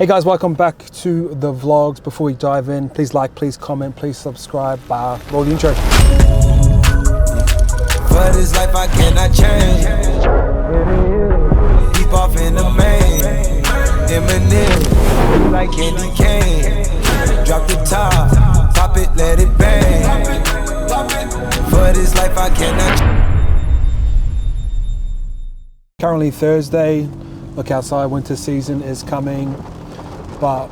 Hey guys, welcome back to the vlogs. Before we dive in, please like, please comment, please subscribe. Roll the intro. For this life I cannot change. Deep off in the main. Eminem, like candy cane. Drop the top, pop it, let it bang. For this life I cannot. Currently Thursday. Look outside, winter season is coming. But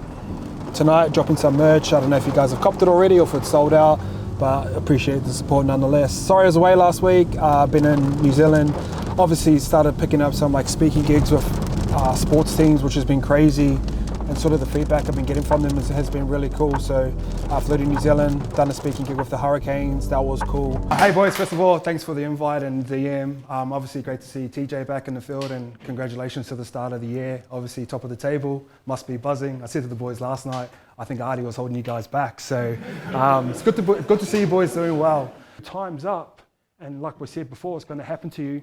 tonight, dropping some merch. I don't know if you guys have copped it already or if it's sold out, but appreciate the support nonetheless. Sorry I was away last week. Been in New Zealand. Obviously started picking up some speaking gigs with sports teams, which has been crazy. And sort of the feedback I've been getting from them has been really cool. So I flew to New Zealand, done a speaking gig with the Hurricanes. That was cool. Hey boys, first of all, thanks for the invite and DM. Obviously great to see TJ back in the field, and congratulations to the start of the year. Obviously top of the table, must be buzzing. I said to the boys last night, I think Artie was holding you guys back. So it's good to see you boys doing well. Time's up, and like we said before, it's going to happen to you.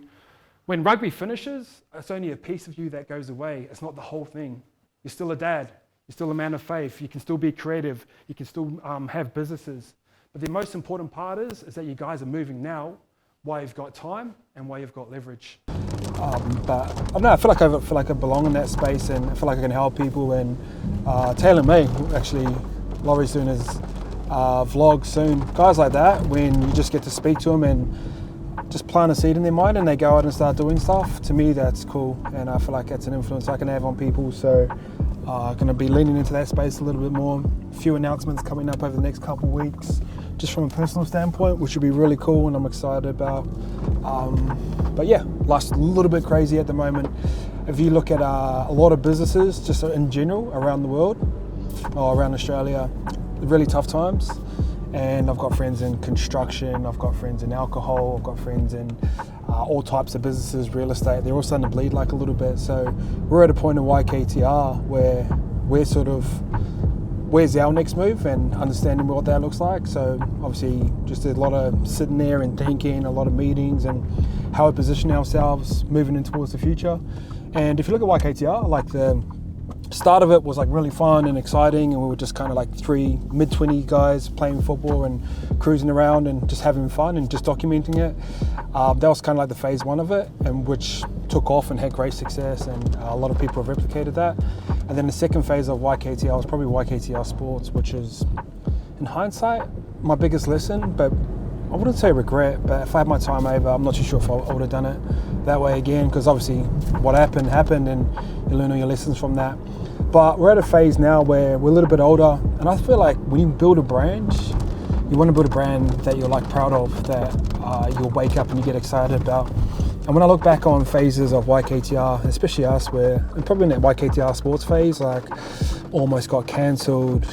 When rugby finishes, it's only a piece of you that goes away. It's not the whole thing. You're still a dad, you're still a man of faith, you can still be creative, you can still have businesses. But the most important part is that you guys are moving now while you've got time and while you've got leverage. But I don't know, I feel like I belong in that space, and I feel like I can help people. And Taylor May, actually, Laurie's doing his vlog soon. Guys like that, when you just get to speak to them and just plant a seed in their mind and they go out and start doing stuff, to me that's cool, and I feel like that's an influence I can have on people. So going to be leaning into that space a little bit more. A few announcements coming up over the next couple of weeks, just from a personal standpoint, which would be really cool and I'm excited about. But yeah, life's a little bit crazy at the moment. If you look at a lot of businesses just in general around the world or around Australia, really tough times. And I've got friends in construction, I've got friends in alcohol, I've got friends in all types of businesses, real estate. They're all starting to bleed like a little bit. So we're at a point in Yktr where we're sort of, where's our next move and understanding what that looks like. So obviously just a lot of sitting there and thinking, a lot of meetings and how we position ourselves moving in towards the future. And if you look at Yktr, like the start of it was like really fun and exciting, and we were just kind of like three mid-20 guys playing football and cruising around and just having fun and just documenting it. That was kind of like the phase one of it, and which took off and had great success, and a lot of people have replicated that. And then the second phase of Yktr was probably Yktr Sports, which is, in hindsight, my biggest lesson, but I wouldn't say regret, but if I had my time over, I'm not too sure if I would have done it that way again, because obviously what happened, and you learn all your lessons from that. But we're at a phase now where we're a little bit older, and I feel like when you build a brand, you want to build a brand that you're like proud of, that you'll wake up and you get excited about. And when I look back on phases of Yktr, especially us, where probably in that Yktr Sports phase, like almost got cancelled,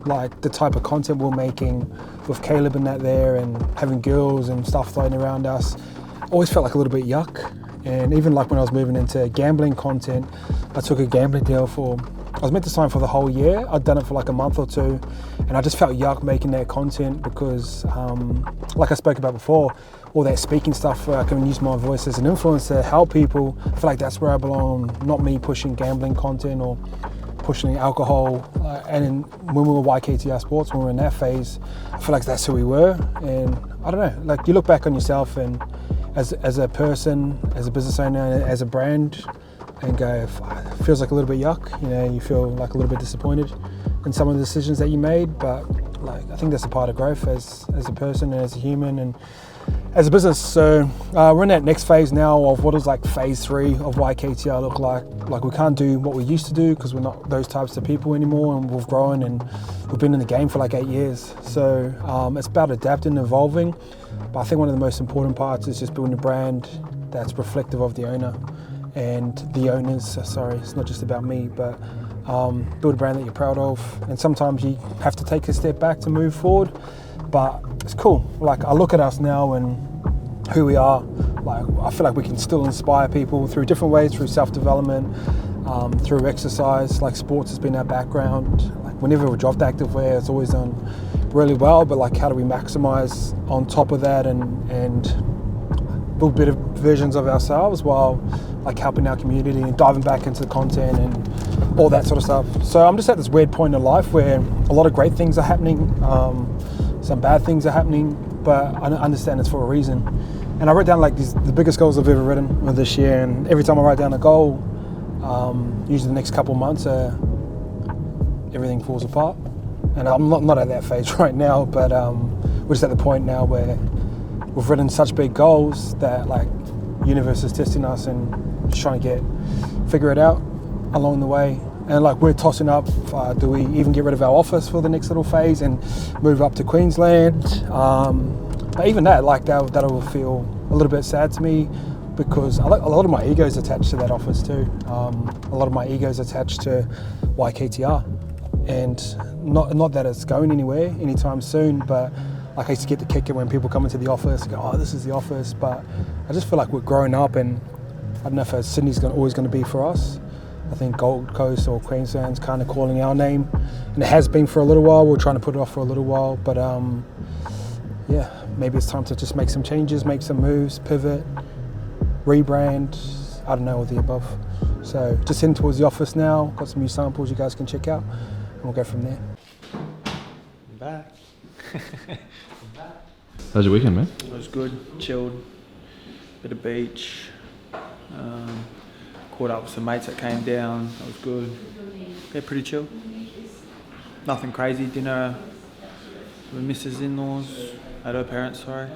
like the type of content we're making with Caleb and that there, and having girls and stuff floating around us, always felt like a little bit yuck. And even like when I was moving into gambling content, I took a gambling deal I was meant to sign for the whole year. I'd done it for like a month or two, and I just felt yuck making that content because, like I spoke about before, all that speaking stuff where I can use my voice as an influencer, help people. I feel like that's where I belong, not me pushing gambling content or pushing alcohol. And when we were Yktr Sports, when we were in that phase, I feel like that's who we were. And I don't know, like you look back on yourself and as a person, as a business owner, as a brand, and go, it feels like a little bit yuck. You know, you feel like a little bit disappointed in some of the decisions that you made, but like I think that's a part of growth as a person and as a human and as a business. So we're in that next phase now of what is like phase 3 of Yktr look like. Like we can't do what we used to do because we're not those types of people anymore, and we've grown and we've been in the game for like 8 years. So it's about adapting and evolving. But I think one of the most important parts is just building a brand that's reflective of the owner and the owners. Sorry, it's not just about me, but build a brand that you're proud of. And sometimes you have to take a step back to move forward, but it's cool. Like I look at us now and who we are, like I feel like we can still inspire people through different ways, through self-development, through exercise. Like sports has been our background. Like whenever we're dropped activewear, it's always done really well, but like how do we maximize on top of that and build better versions of ourselves while like helping our community and diving back into the content and all that sort of stuff. So I'm just at this weird point in life where a lot of great things are happening, some bad things are happening, but I understand it's for a reason. And I wrote down like the biggest goals I've ever written this year, and every time I write down a goal, usually the next couple of months, everything falls apart. And I'm not at that phase right now, but we're just at the point now where we've written such big goals that like universe is testing us and just trying to figure it out along the way. And like we're tossing up, do we even get rid of our office for the next little phase and move up to Queensland? But even that, like that will feel a little bit sad to me, because a lot of my ego is attached to that office too. A lot of my ego is attached to Yktr, and not that it's going anywhere anytime soon, but like I used to get the kick when people come into the office and go, oh, this is the office, but I just feel like we're growing up, and I don't know if Sydney's always going to be for us. I think Gold Coast or Queensland's kind of calling our name, and it has been for a little while. We're trying to put it off for a little while, but yeah, maybe it's time to just make some changes, make some moves, pivot, rebrand, I don't know, all the above. So just heading towards the office now, got some new samples you guys can check out, and we'll go from there. I'm back. How's your weekend, man? It was good, chilled, bit of beach, caught up with some mates that came down, that was good. Yeah, pretty chill. Nothing crazy, dinner with Mrs. in-laws, at her parents, sorry.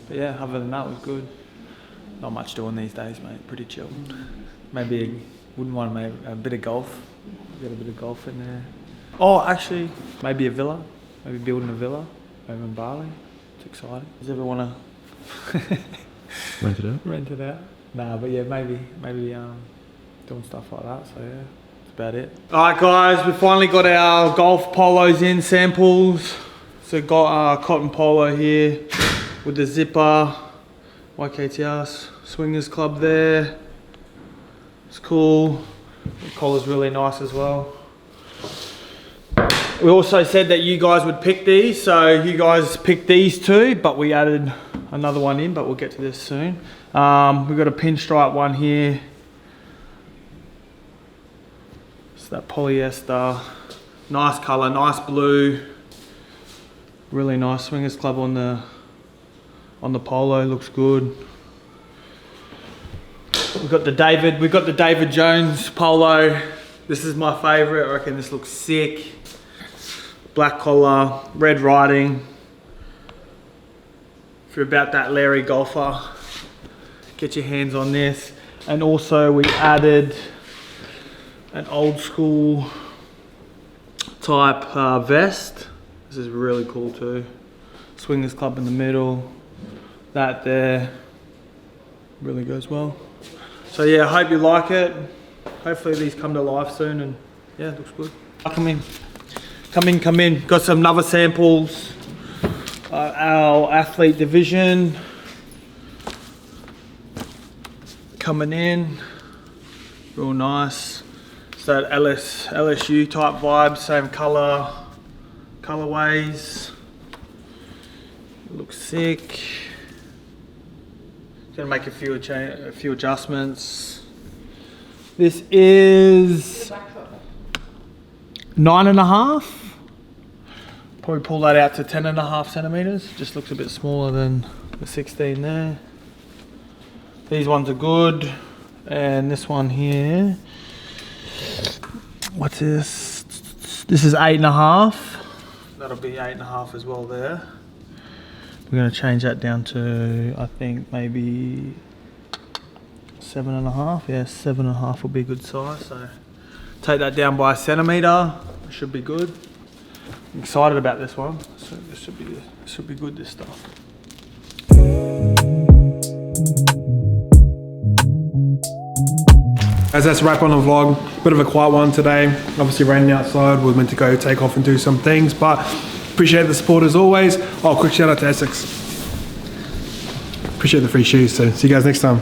But yeah, other than that, it was good. Not much doing these days, mate, pretty chill. Maybe wouldn't want to make a bit of golf, get a bit of golf in there. Oh, actually, maybe a villa, maybe building a villa over in Bali. It's exciting. Does everyone want to Rent it out? rent it out? Nah, but yeah, maybe doing stuff like that, so yeah, that's about it. Alright guys, we finally got our golf polos in, samples. So got our cotton polo here with the zipper, Yktr Swingers Club there. It's cool. The collar's really nice as well. We also said that you guys would pick these, so you guys picked these two, but we added another one in, but we'll get to this soon. We've got a pinstripe one here. It's that polyester, nice color, nice blue. Really nice. Swingers Club on the polo, looks good. We've got the David Jones polo. This is my favorite. I reckon this looks sick. Black collar, red writing. If you're about that Larry golfer, get your hands on this. And also we added an old school type vest. This is really cool too. Swingers Club in the middle. That there really goes well. So yeah, I hope you like it. Hopefully these come to life soon, and yeah, it looks good. Come in. Got some other samples. Our athlete division coming in, real nice. So that LSU type vibe, same colorways. Looks sick. Gonna make a few adjustments. This is 9.5. Probably pull that out to 10.5 centimeters. Just looks a bit smaller than the 16 there. These ones are good. And this one here, what's this? This is 8.5. That'll be 8.5 as well there. We're gonna change that down to, I think, maybe 7.5. Yeah, 7.5 will be a good size. So take that down by a centimeter. It should be good. I'm excited about this one. So this should be good, this stuff. As that's a wrap on the vlog, bit of a quiet one today. Obviously raining outside, we're meant to go take off and do some things, but appreciate the support as always. Oh, quick shout out to Essex. Appreciate the free shoes, so see you guys next time.